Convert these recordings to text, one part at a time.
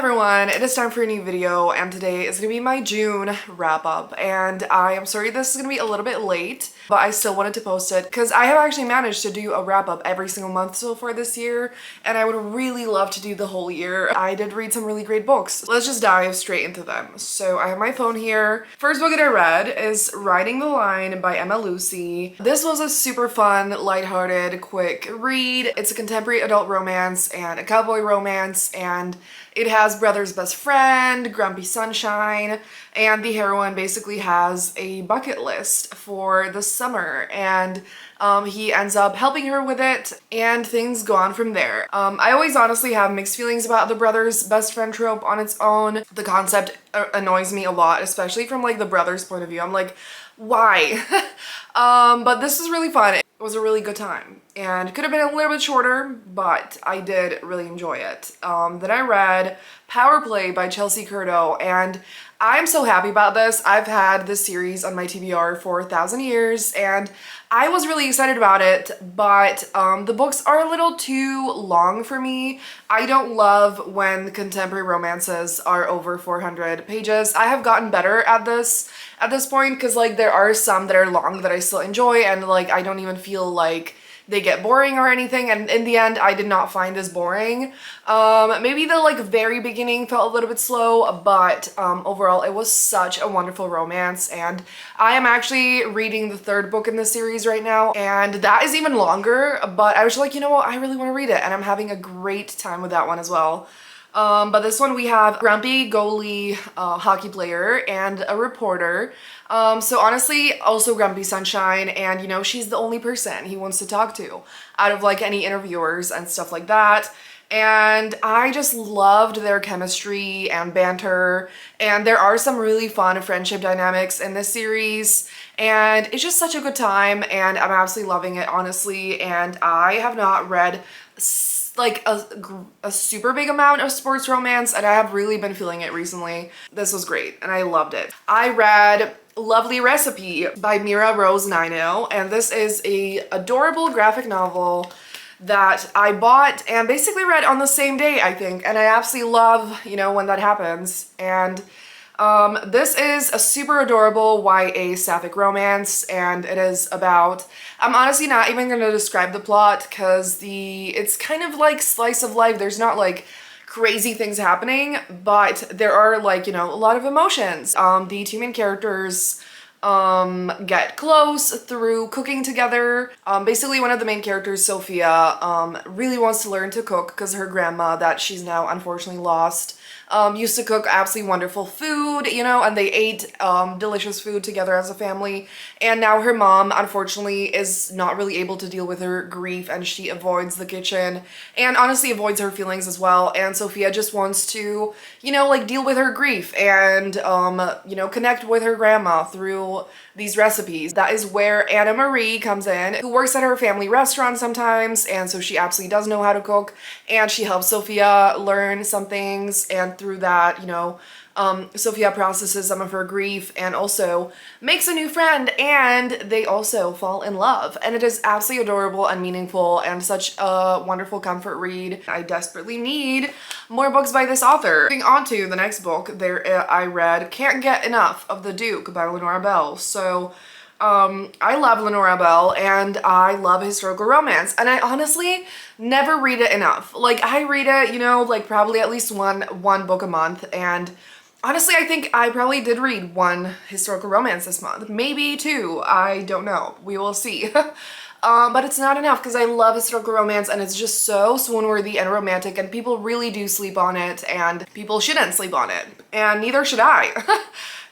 everyone, it is time for a new video and today is gonna be my June wrap up, and I am sorry this is gonna be a little bit late, but I still wanted to post it because I have actually managed to do a wrap up every single month so far this year, and I would really love to do the whole year. I did read some really great books. Let's just dive straight into them. So I have my phone here. First book that I read is Riding the Line by Emma Lucy. This was a super fun, lighthearted, quick read. It's a contemporary adult romance and a cowboy romance, and it has brother's best friend, Grumpy Sunshine, and the heroine basically has a bucket list for the summer, and he ends up helping her with it, and things go on from there. I always honestly have mixed feelings about the brother's best friend trope on its own. The concept annoys me a lot, especially from like the brother's point of view. I'm like, why? But this is really fun. It was a really good time and it could have been a little bit shorter, but I did really enjoy it. Then I read Power Play by Chelsea Curto, and I'm so happy about this. I've had this series on my TBR for 1,000 years and I was really excited about it, but the books are a little too long for me. I don't love when contemporary romances are over 400 pages. I have gotten better at this point because like there are some that are long that I still enjoy, and like I don't even feel like they get boring or anything, and in the end I did not find this boring. Maybe the like very beginning felt a little bit slow, but overall it was such a wonderful romance, and I am actually reading the third book in the series right now, and that is even longer, but I was like, you know what, I really want to read it, and I'm having a great time with that one as well. But this one we have grumpy goalie hockey player and a reporter. So honestly, also Grumpy Sunshine, and you know, she's the only person he wants to talk to out of like any interviewers and stuff like that. And I just loved their chemistry and banter, and there are some really fun friendship dynamics in this series, and it's just such a good time, and I'm absolutely loving it, honestly. And I have not read like a super big amount of sports romance, and I have really been feeling it recently. This was great and I loved it. I read Lovely Recipe by Mira Rose Nino, and this is a adorable graphic novel that I bought and basically read on the same day, I think, and I absolutely love, you know, when that happens. And this is a super adorable YA sapphic romance, and it is about, I'm honestly not even gonna describe the plot because it's kind of like slice of life. There's not like crazy things happening, but there are like, you know, a lot of emotions. The two main characters get close through cooking together. Basically one of the main characters, Sophia, really wants to learn to cook because her grandma that she's now unfortunately lost used to cook absolutely wonderful food, you know, and they ate delicious food together as a family. And now her mom, unfortunately, is not really able to deal with her grief, and she avoids the kitchen and honestly avoids her feelings as well. And Sophia just wants to, you know, like deal with her grief and, you know, connect with her grandma through these recipes. That is where Anna Marie comes in, who works at her family restaurant sometimes, and so she absolutely does know how to cook, and she helps Sophia learn some things, and through that, you know, Sophia processes some of her grief and also makes a new friend, and they also fall in love. And it is absolutely adorable and meaningful and such a wonderful comfort read. I desperately need more books by this author. Moving on to the next book, I read Can't Get Enough of the Duke by Lenora Bell. So I love Lenora Bell and I love historical romance, and I honestly never read it enough. Like I read it, you know, like probably at least one book a month, and honestly I think I probably did read one historical romance this month, maybe two, I don't know, we will see. But it's not enough because I love historical romance and it's just so swoon-worthy and romantic, and people really do sleep on it, and people shouldn't sleep on it, and neither should I.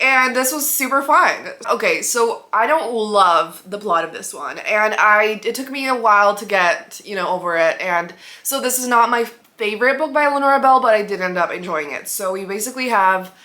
And this was super fun. Okay, so I don't love the plot of this one, and it took me a while to get, you know, over it, and so this is not my favorite book by Lenora Bell, but I did end up enjoying it. So we basically have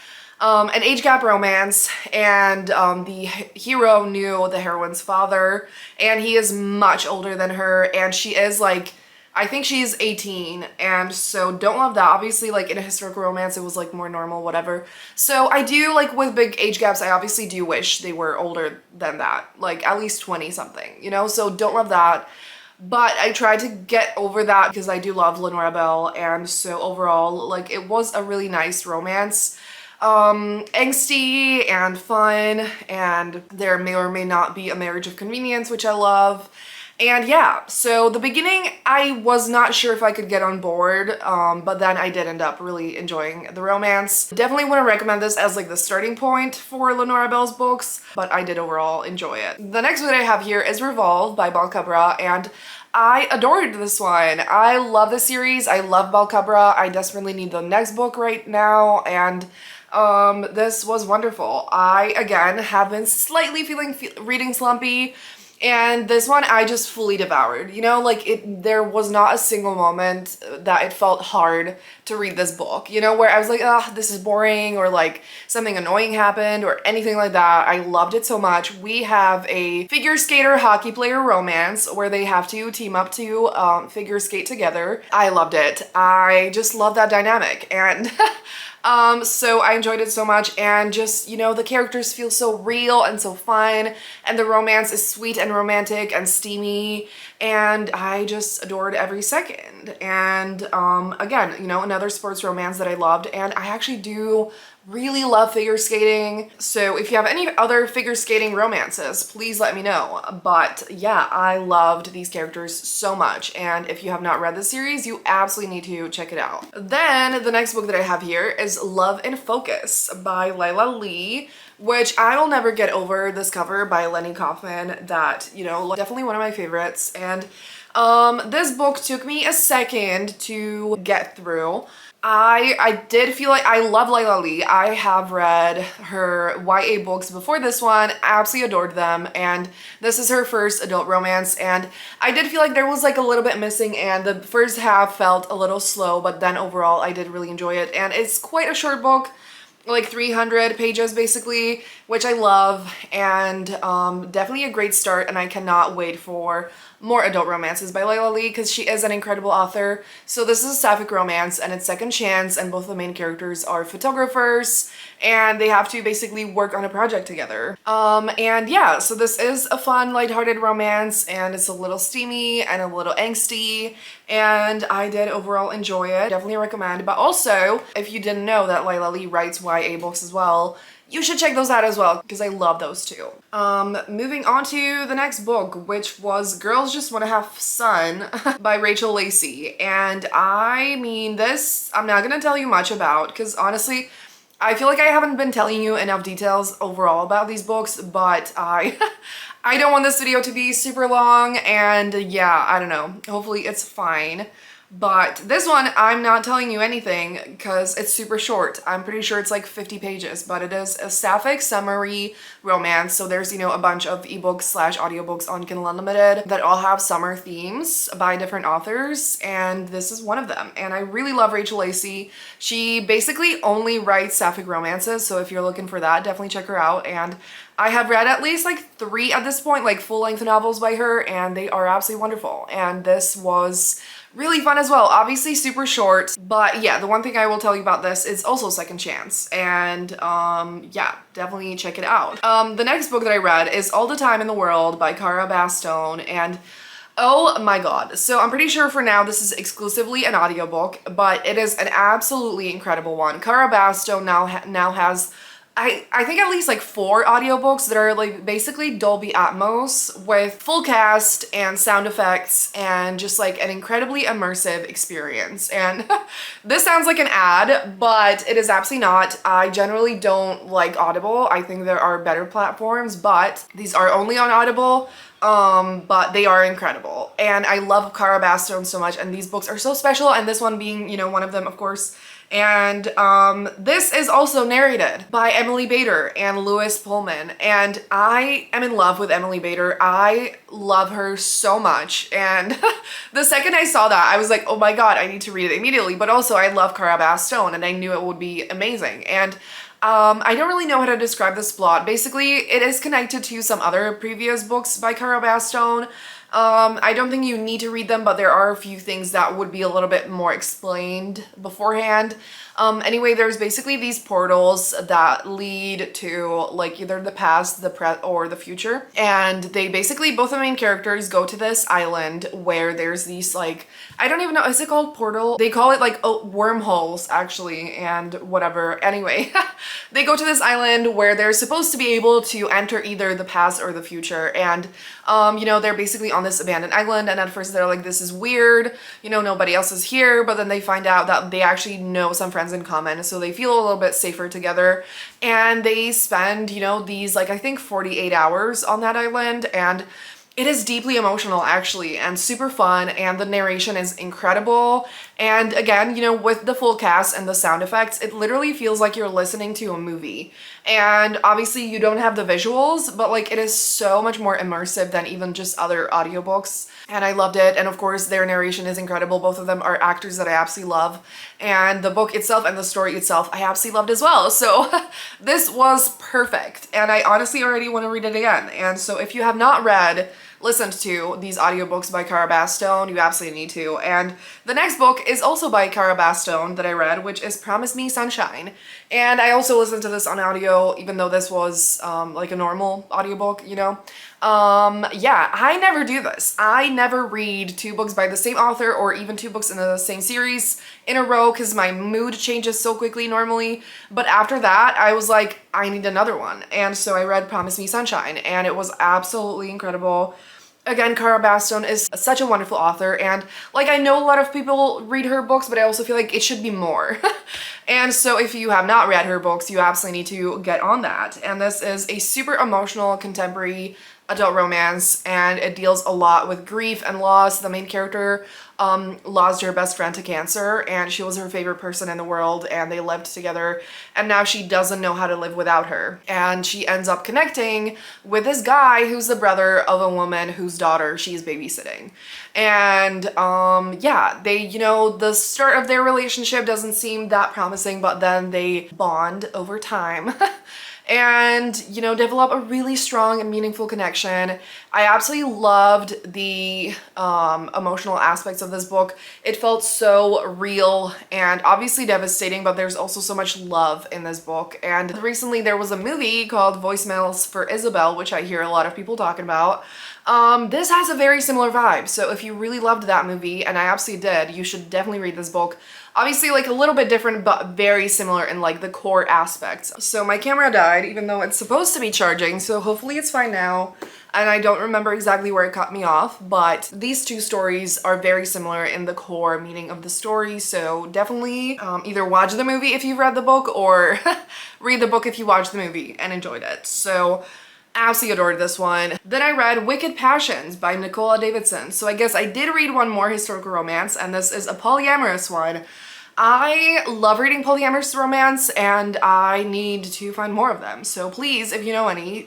an age gap romance, and the hero knew the heroine's father, and he is much older than her, and she is like, I think she's 18, and so don't love that. Obviously, like in a historical romance, it was like more normal, whatever. So I do, like with big age gaps, I obviously do wish they were older than that, like at least 20 something, you know? So don't love that. but I tried to get over that because I do love Lenora Bell, and so overall, like, it was a really nice romance. Angsty and fun, and there may or may not be a marriage of convenience, which I love. And yeah, so the beginning, I was not sure if I could get on board, but then I did end up really enjoying the romance. Definitely want to recommend this as like the starting point for Lenora Bell's books, but I did overall enjoy it. The next book that I have here is Revolve by Bal Cabra, and I adored this one. I love this series. I love Bal Cabra. I desperately need the next book right now, and this was wonderful. I, again, have been slightly feeling reading slumpy, and this one I just fully devoured. You know, like, there was not a single moment that it felt hard to read this book, you know, where I was like, ah, this is boring, or like something annoying happened or anything like that. I loved it so much. We have a figure skater hockey player romance where they have to team up to figure skate together. I loved it. I just love that dynamic, and so I enjoyed it so much, and just, you know, the characters feel so real and so fun, and the romance is sweet and romantic and steamy, and I just adored every second. And again, you know, another sports romance that I loved, and I actually do really love figure skating. So if you have any other figure skating romances, please let me know. But yeah, I loved these characters so much, and if you have not read the series, you absolutely need to check it out. Then the next book that I have here is Love in Focus by Layla Lee, which I will never get over this cover by Lenny Kaufman. That, you know, definitely one of my favorites. And this book took me a second to get through. I did feel like I love Layla Lee. I have read her YA books before this one. I absolutely adored them, and this is her first adult romance, and I did feel like there was like a little bit missing, and the first half felt a little slow, but then overall I did really enjoy it. And it's quite a short book, like 300 pages basically, which I love, and definitely a great start, and I cannot wait for more adult romances by Layla Lee because she is an incredible author. So this is a sapphic romance, and it's second chance, and both the main characters are photographers, and they have to basically work on a project together. And yeah, so this is a fun, lighthearted romance, and it's a little steamy and a little angsty, and I did overall enjoy it. Definitely recommend. But also, if you didn't know that Layla Lee writes YA books as well, you should check those out as well because I love those too. Moving on to the next book, which was Girls Just Want to Have Fun by Rachel Lacey. And I mean, this I'm not gonna tell you much about because honestly, I feel like I haven't been telling you enough details overall about these books, but I don't want this video to be super long, and yeah, I don't know. Hopefully it's fine. But this one, I'm not telling you anything because it's super short. I'm pretty sure it's like 50 pages, but it is a sapphic summary romance. So there's, you know, a bunch of ebooks slash audiobooks on Kindle Unlimited that all have summer themes by different authors, and this is one of them. And I really love Rachel Lacey. She basically only writes sapphic romances, so if you're looking for that, definitely check her out. And I have read at least like 3 at this point, like full-length novels by her, and they are absolutely wonderful. And this was really fun as well. Obviously super short, but yeah, the one thing I will tell you about this is also second chance, and yeah, definitely check it out. The next book that I read is All the Time in the World by Cara Bastone, and oh my god. So I'm pretty sure for now this is exclusively an audiobook, but it is an absolutely incredible one. Cara Bastone now has I think at least like 4 audiobooks that are like basically Dolby Atmos with full cast and sound effects and just like an incredibly immersive experience. And this sounds like an ad, but it is absolutely not. I generally don't like Audible. I think there are better platforms, but these are only on Audible. But they are incredible. And I love Cara Bastone so much, and these books are so special, and this one being, you know, one of them, of course. And this is also narrated by Emily Bader and Lewis Pullman, and I am in love with Emily Bader. I love her so much, and the second I saw that, I was like, oh my god, I need to read it immediately. But also I love Cara Bastone, and I knew it would be amazing. And I don't really know how to describe this plot. Basically, it is connected to some other previous books by Cara Bastone. I don't think you need to read them, but there are a few things that would be a little bit more explained beforehand. Anyway, there's basically these portals that lead to like either the past, or the future. And they basically, both the main characters go to this island where there's these like, I don't even know, is it called portal? They call it like wormholes actually, and whatever. Anyway, they go to this island where they're supposed to be able to enter either the past or the future. And you know, they're basically on this abandoned island, and at first they're like, this is weird, you know, nobody else is here, but then they find out that they actually know some friends in common, so they feel a little bit safer together, and they spend, you know, these like I think 48 hours on that island, and it is deeply emotional actually, and super fun, and the narration is incredible. And again, you know, with the full cast and the sound effects, it literally feels like you're listening to a movie. And obviously you don't have the visuals, but like it is so much more immersive than even just other audiobooks. And I loved it. And of course their narration is incredible. Both of them are actors that I absolutely love. And the book itself and the story itself I absolutely loved as well. So this was perfect. And I honestly already want to read it again. And so if you have not listened to these audiobooks by Cara Bastone, you absolutely need to. And the next book is also by Cara Bastone that I read, which is Promise Me Sunshine. And I also listened to this on audio, even though this was like a normal audiobook, you know. Yeah, I never do this. I never read two books by the same author or even two books in the same series in a row because my mood changes so quickly normally. But after that, I was like, I need another one. And so I read Promise Me Sunshine, and it was absolutely incredible. Again, Cara Bastone is such a wonderful author, and like I know a lot of people read her books, but I also feel like it should be more. And so if you have not read her books, you absolutely need to get on that. And this is a super emotional contemporary adult romance, and it deals a lot with grief and loss. The main character lost her best friend to cancer, and she was her favorite person in the world, and they lived together, and now she doesn't know how to live without her. And she ends up connecting with this guy who's the brother of a woman whose daughter she's babysitting. And yeah, they, you know, the start of their relationship doesn't seem that promising, but then they bond over time. And, you know, develop a really strong and meaningful connection. I absolutely loved the emotional aspects of this book. It felt so real and obviously devastating, but there's also so much love in this book. And recently there was a movie called Voicemails for Isabel, which I hear a lot of people talking about. This has a very similar vibe, so if you really loved that movie, and I absolutely did, you should definitely read this book. Obviously, like a little bit different, but very similar in like the core aspects. So my camera died, even though it's supposed to be charging, so hopefully it's fine now. And I don't remember exactly where it cut me off, but these two stories are very similar in the core meaning of the story, so definitely either watch the movie if you've read the book, or read the book if you watched the movie and enjoyed it. So absolutely adored this one. Then I read Wicked Passions by Nicola Davidson. So I guess I did read one more historical romance, and this is a polyamorous one. I love reading polyamorous romance, and I need to find more of them. So please, if you know any,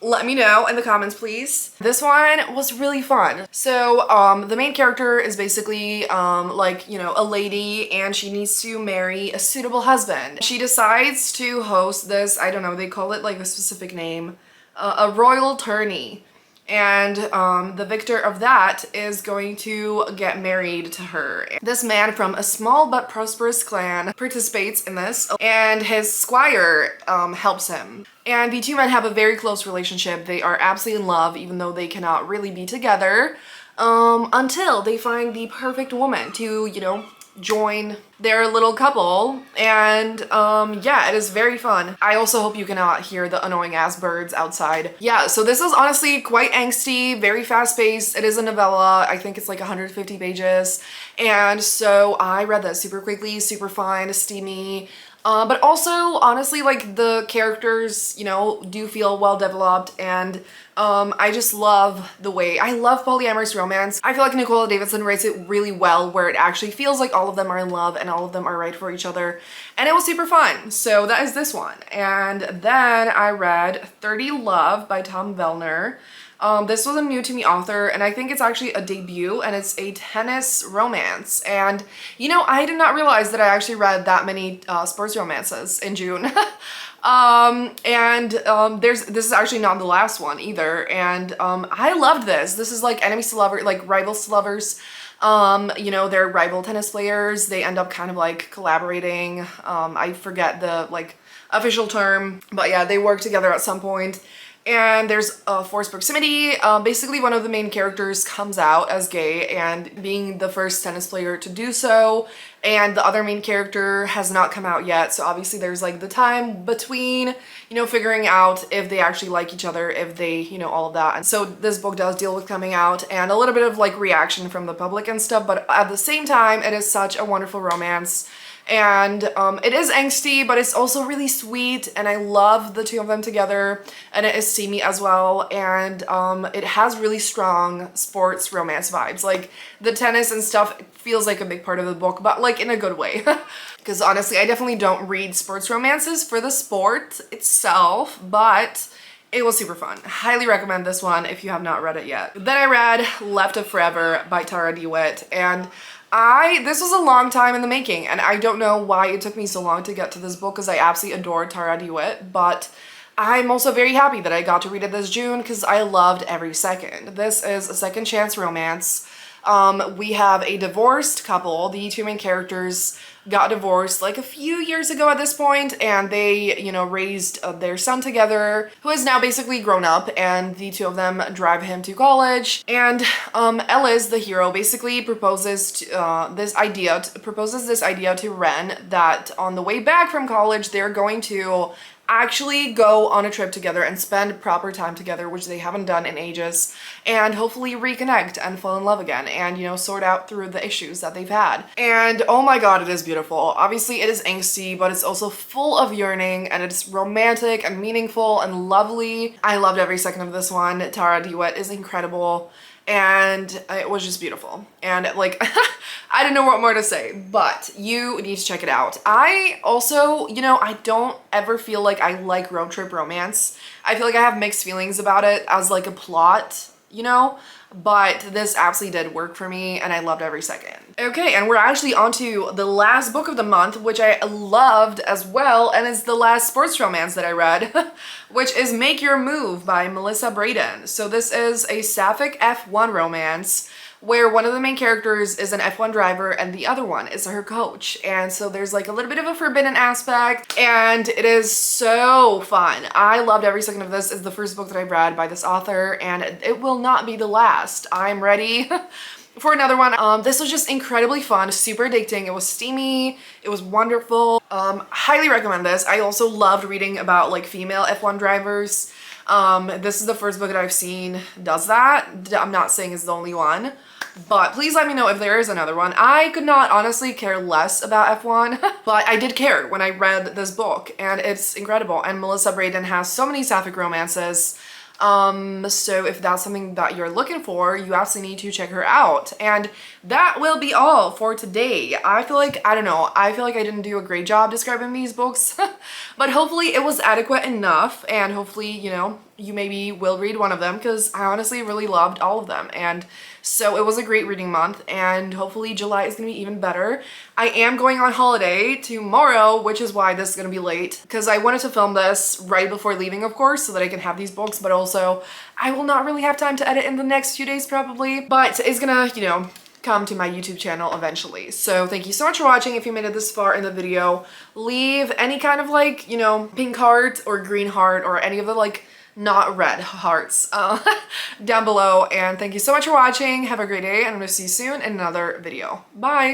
let me know in the comments, please. This one was really fun. So the main character is basically like, you know, a lady, and she needs to marry a suitable husband. She decides to host this, I don't know, they call it like a specific name, a royal tourney. And the victor of that is going to get married to her. This man from a small but prosperous clan participates in this, and his squire helps him. And the two men have a very close relationship. They are absolutely in love, even though they cannot really be together, until they find the perfect woman to, you know, join their little couple. And yeah, it is very fun. I also hope you cannot hear the annoying ass birds outside. Yeah, so this is honestly quite angsty, very fast paced. It is a novella. I think it's like 150 pages. And so I read that super quickly, super fun, steamy. But also, honestly, like the characters, you know, do feel well developed, and I just love the way, I love polyamorous romance. I feel like Nicola Davidson writes it really well, where it actually feels like all of them are in love and all of them are right for each other, and it was super fun. So that is this one. And then I read 30 Love by Tom Vellner. This was a new to me author, and I think it's actually a debut, and it's a tennis romance. And you know, I did not realize that I actually read that many sports romances in June. This is actually not the last one either, and I loved this. This is like enemies to lovers, like rivals to lovers. You know, they're rival tennis players. They end up kind of like collaborating. I forget the like official term, but yeah, they work together at some point. And there's a forced proximity. Basically, one of the main characters comes out as gay and being the first tennis player to do so, and the other main character has not come out yet. So obviously there's like the time between, you know, figuring out if they actually like each other, if they, you know, all of that. And so this book does deal with coming out and a little bit of like reaction from the public and stuff, but at the same time, it is such a wonderful romance. And it is angsty, but it's also really sweet, and I love the two of them together, and it is steamy as well, and it has really strong sports romance vibes. Like the tennis and stuff feels like a big part of the book, but like in a good way. Because honestly, I definitely don't read sports romances for the sport itself, but it was super fun. Highly recommend this one if you have not read it yet. Then I read Left of Forever by Tara DeWitt, and this was a long time in the making, and I don't know why it took me so long to get to this book because I absolutely adore Tara DeWitt, but I'm also very happy that I got to read it this June because I loved every second. This is a second chance romance. We have a divorced couple. The two main characters got divorced like a few years ago at this point, and they, you know, raised their son together, who is now basically grown up, and the two of them drive him to college. And Ellis, the hero, basically proposes this idea to Ren that on the way back from college they're going to actually go on a trip together and spend proper time together, which they haven't done in ages, and hopefully reconnect and fall in love again and, you know, sort out through the issues that they've had. And oh my god, it is beautiful. Obviously it is angsty, but it's also full of yearning, and it's romantic and meaningful and lovely. I loved every second of this one. Tara DeWitt is incredible, and it was just beautiful. And like, I don't know what more to say, but you need to check it out. I also, you know, I don't ever feel like I like road trip romance. I feel like I have mixed feelings about it as like a plot, you know, but this absolutely did work for me, and I loved every second. Okay, and we're actually on to the last book of the month, which I loved as well, and it's the last sports romance that I read, which is Make Your Move by Melissa Braden. So this is a sapphic F1 romance where one of the main characters is an F1 driver and the other one is her coach. And so there's like a little bit of a forbidden aspect, and it is so fun. I loved every second of this. It's the first book that I've read by this author, and it will not be the last. I'm ready for another one. This was just incredibly fun, super addicting. It was steamy, it was wonderful. Highly recommend this. I also loved reading about like female F1 drivers. This is the first book that I've seen does that. I'm not saying it's the only one, but please let me know if there is another one. I could not honestly care less about F1, but I did care when I read this book, and it's incredible. And Melissa Braden has so many sapphic romances. So if that's something that you're looking for, you absolutely need to check her out. And that will be all for today. I feel like, I don't know, I feel like I didn't do a great job describing these books, but hopefully it was adequate enough, and hopefully, you know, you maybe will read one of them, because I honestly really loved all of them. And so it was a great reading month, and hopefully July is gonna be even better. I am going on holiday tomorrow, which is why this is gonna be late, because I wanted to film this right before leaving, of course, so that I can have these books, but also I will not really have time to edit in the next few days probably, but it's gonna, you know, come to my YouTube channel eventually. So thank you so much for watching. If you made it this far in the video, leave any kind of like, you know, pink heart or green heart or any of the like not red hearts down below. And thank you so much for watching. Have a great day, and I'm gonna see you soon in another video. Bye!